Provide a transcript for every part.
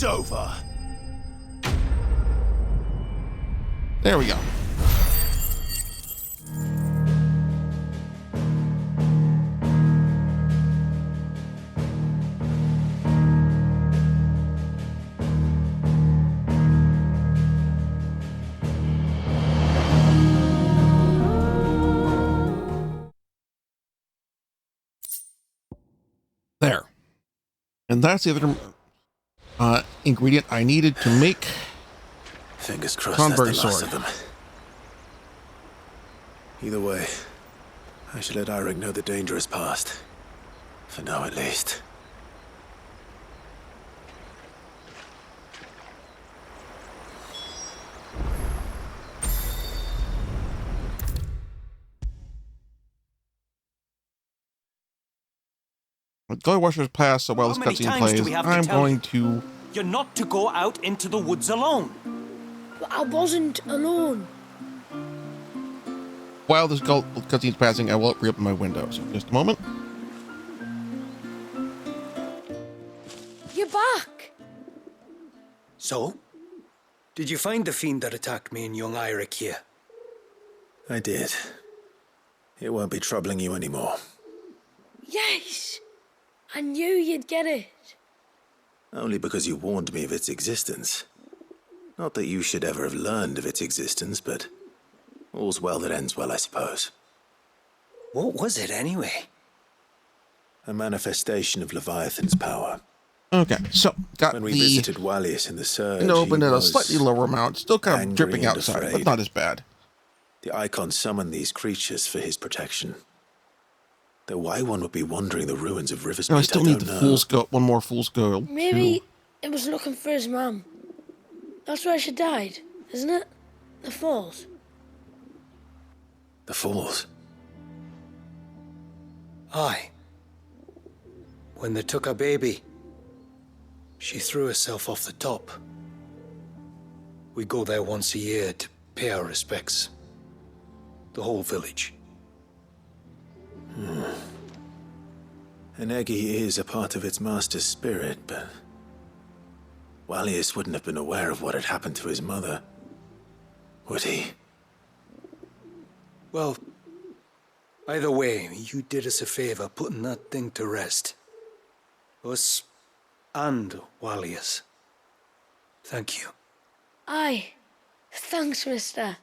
It's over. There we go. There. And that's the other ingredient I needed to make Fingers crossed that's the last of them. Either way, I should let Eirik know the danger is past. For now, at least. Go watch this pass so while this cutscene plays, I'm going to... You're not to go out into the woods alone. But I wasn't alone. While this cutscene's passing, I will reopen my window. So just a moment. You're back. So? Did you find the fiend that attacked me and young Eirik here? I did. It won't be troubling you anymore. Yes. I knew you'd get it. Only because you warned me of its existence. Not that you should ever have learned of its existence, but all's well that ends well, I suppose. What was it, anyway? A manifestation of Leviathan's power. Okay, so got when we visited Wallius in the surge, opened at a slightly lower amount, still kind of dripping outside, but not as bad. The Eikons summoned these creatures for his protection. Though why one would be wandering the ruins of Riversmith, no, I still need the fool's gold, one more fool's gold. Maybe it was looking for his mum. That's where she died, isn't it? The falls. The falls? Aye. When they took her baby, she threw herself off the top. We go there once a year to pay our respects. The whole village. An Eggy is a part of its master's spirit, but Wallius wouldn't have been aware of what had happened to his mother, would he? Well, either way, you did us a favor putting that thing to rest. Us and Wallius. Thank you. Aye. Thanks, mister.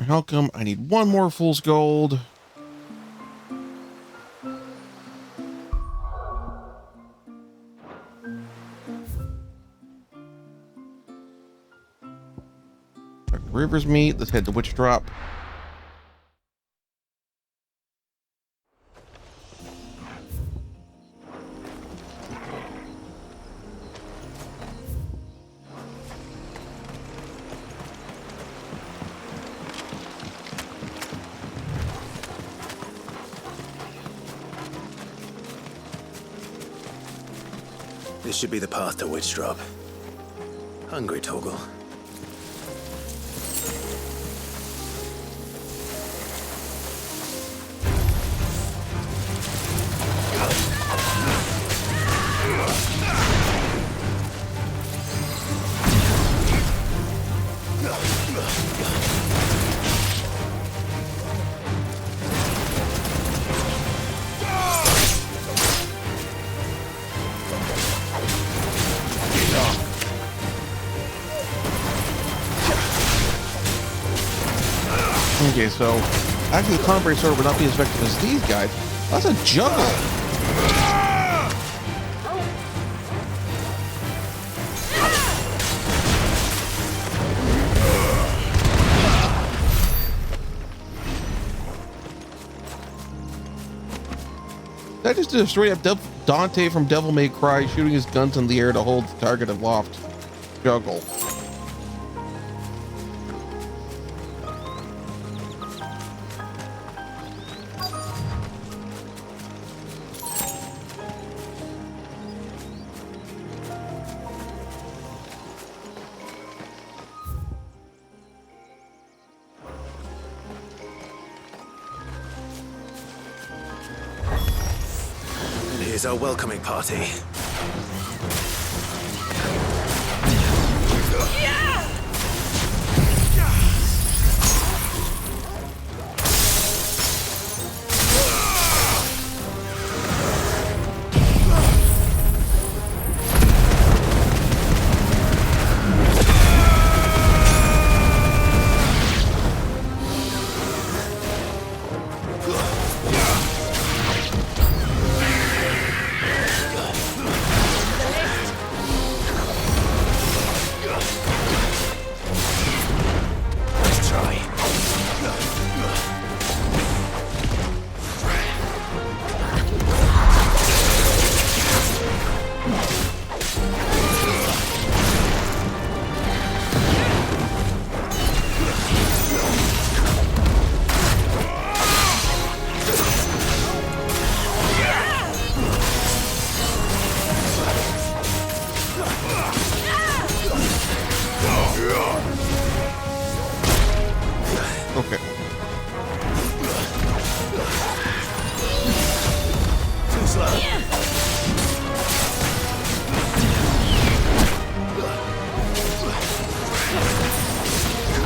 How come I need one more fool's gold? River's meat. Let's head to Witch Drop. This should be the path to Witch Drop. Hungry, Toggle. Okay, so actually the Clownberry Sword would not be as effective as these guys. That's a juggle. That just did a straight up Dante from Devil May Cry shooting his guns in the air to hold the target aloft. Juggle. Here's our welcoming party. Okay. Too slow.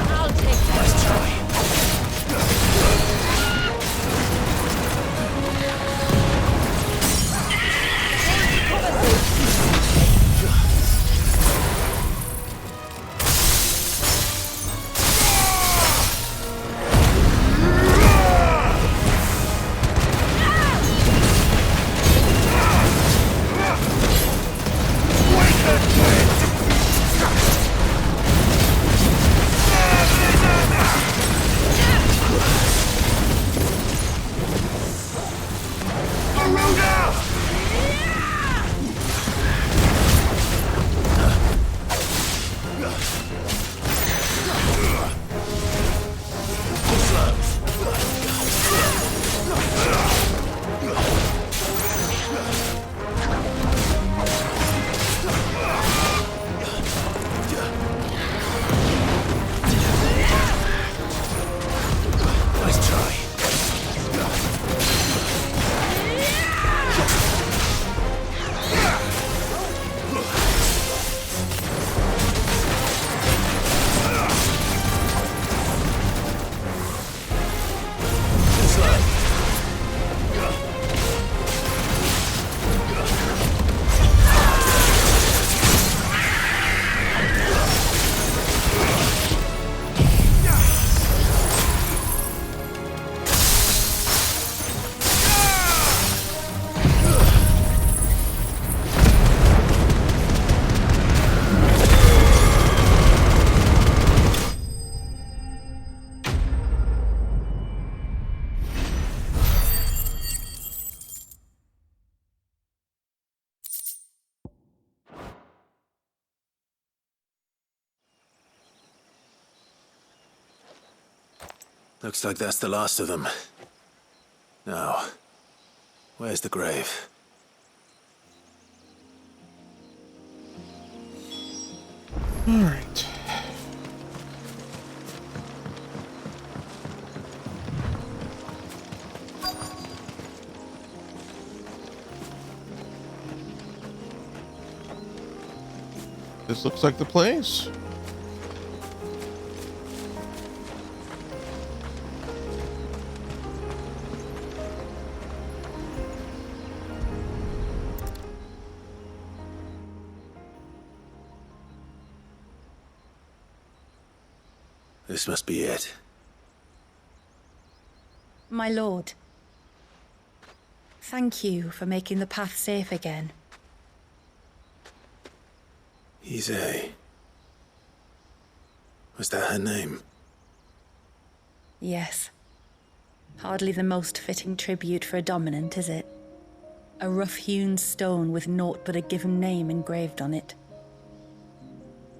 I'll take that. Let's try. Looks like that's the last of them. Now, where's the grave? All right. This looks like the place. This must be it. My lord, thank you for making the path safe again. Ise. Was that her name? Yes. Hardly the most fitting tribute for a dominant, is it? A rough-hewn stone with naught but a given name engraved on it.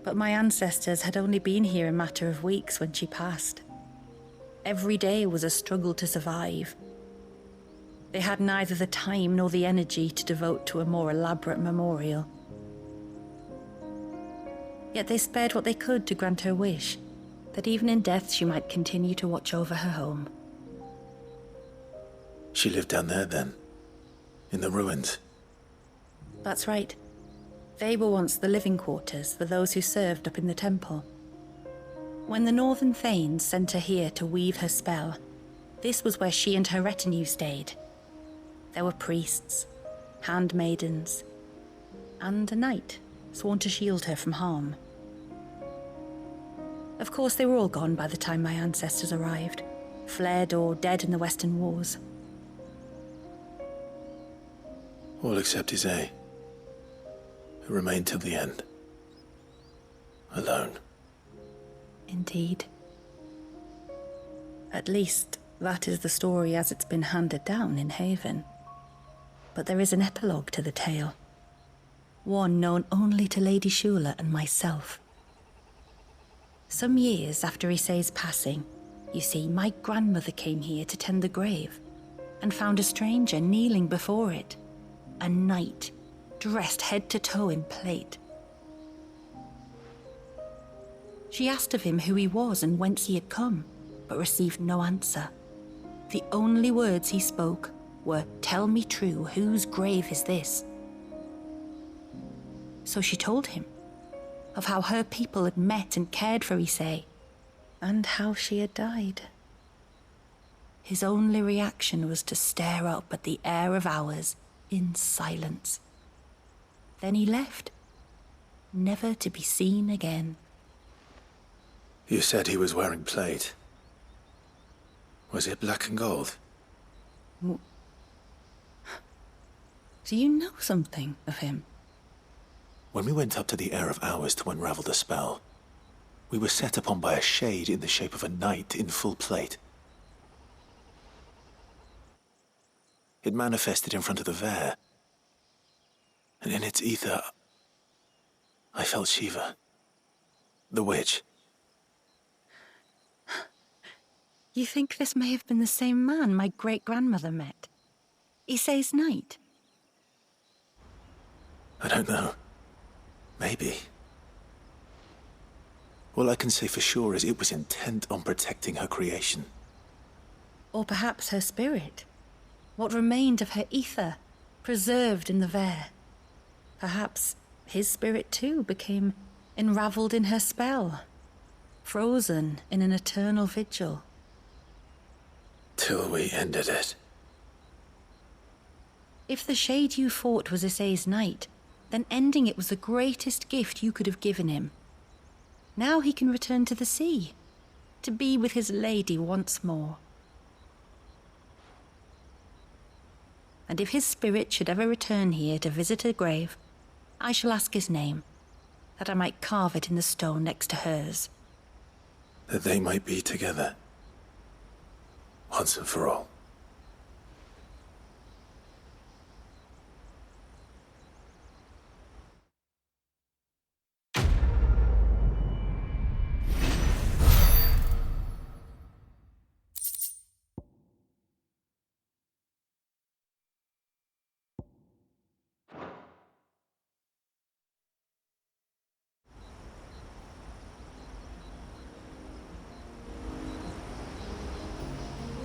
But my ancestors had only been here a matter of weeks when she passed. Every day was a struggle to survive. They had neither the time nor the energy to devote to a more elaborate memorial. Yet they spared what they could to grant her wish, that even in death she might continue to watch over her home. She lived down there then? In the ruins? That's right. They were once the living quarters for those who served up in the temple. When the Northern Thanes sent her here to weave her spell, this was where she and her retinue stayed. There were priests, handmaidens, and a knight sworn to shield her from harm. Of course, they were all gone by the time my ancestors arrived, fled or dead in the Western Wars. All except Issei, who remained till the end. Alone. Indeed. At least, that is the story as it's been handed down in Haven. But there is an epilogue to the tale. One known only to Lady Shula and myself. Some years after Issei's passing, you see, my grandmother came here to tend the grave and found a stranger kneeling before it. A knight, dressed head to toe in plate. She asked of him who he was and whence he had come, but received no answer. The only words he spoke were, "Tell me true, whose grave is this?" So she told him of how her people had met and cared for Issei, and how she had died. His only reaction was to stare up at the air of hours in silence. Then he left, never to be seen again. You said he was wearing plate. Was it black and gold? Do you know something of him? When we went up to the Air of Hours to unravel the spell, we were set upon by a shade in the shape of a knight in full plate. It manifested in front of the Vare, and in its ether, I felt Shiva, the witch. You think this may have been the same man my great-grandmother met? Issei's knight? I don't know. Maybe. All I can say for sure is it was intent on protecting her creation. Or perhaps her spirit? What remained of her ether, preserved in the Vare? Perhaps his spirit too became enraveled in her spell, frozen in an eternal vigil. Till we ended it. If the shade you fought was Issei's knight, then ending it was the greatest gift you could have given him. Now he can return to the sea, to be with his lady once more. And if his spirit should ever return here to visit her grave, I shall ask his name, that I might carve it in the stone next to hers. That they might be together. Once and for all.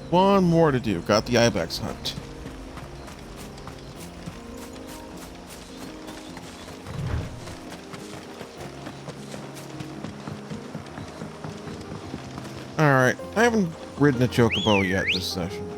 One more to do. Got the ibex hunt. Alright, I haven't ridden a chocobo yet this session.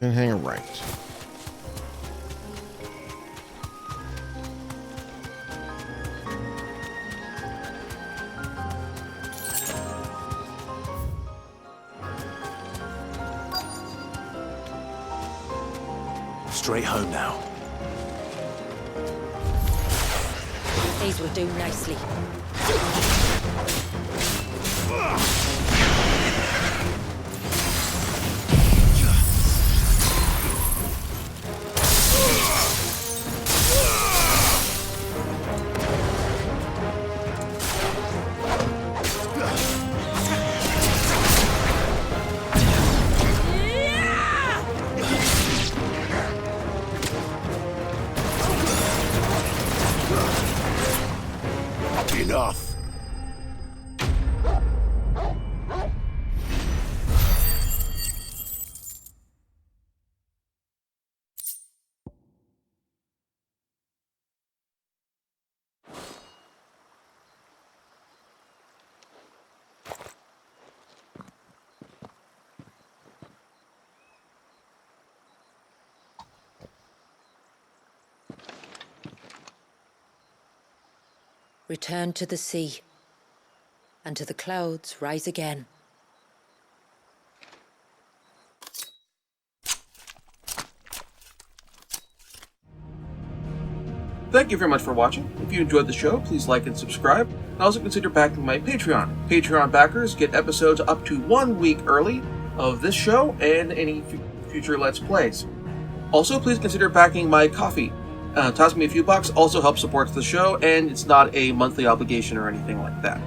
And hang a right. Straight home now. These will do nicely. enough. Return to the sea, and to the clouds rise again. Thank you very much for watching. If you enjoyed the show, please like and subscribe, and also consider backing my Patreon. Patreon backers get episodes up to 1 week early of this show and any future Let's Plays. Also, please consider backing my Ko-fi. Toss me a few bucks also helps support the show, and it's not a monthly obligation or anything like that.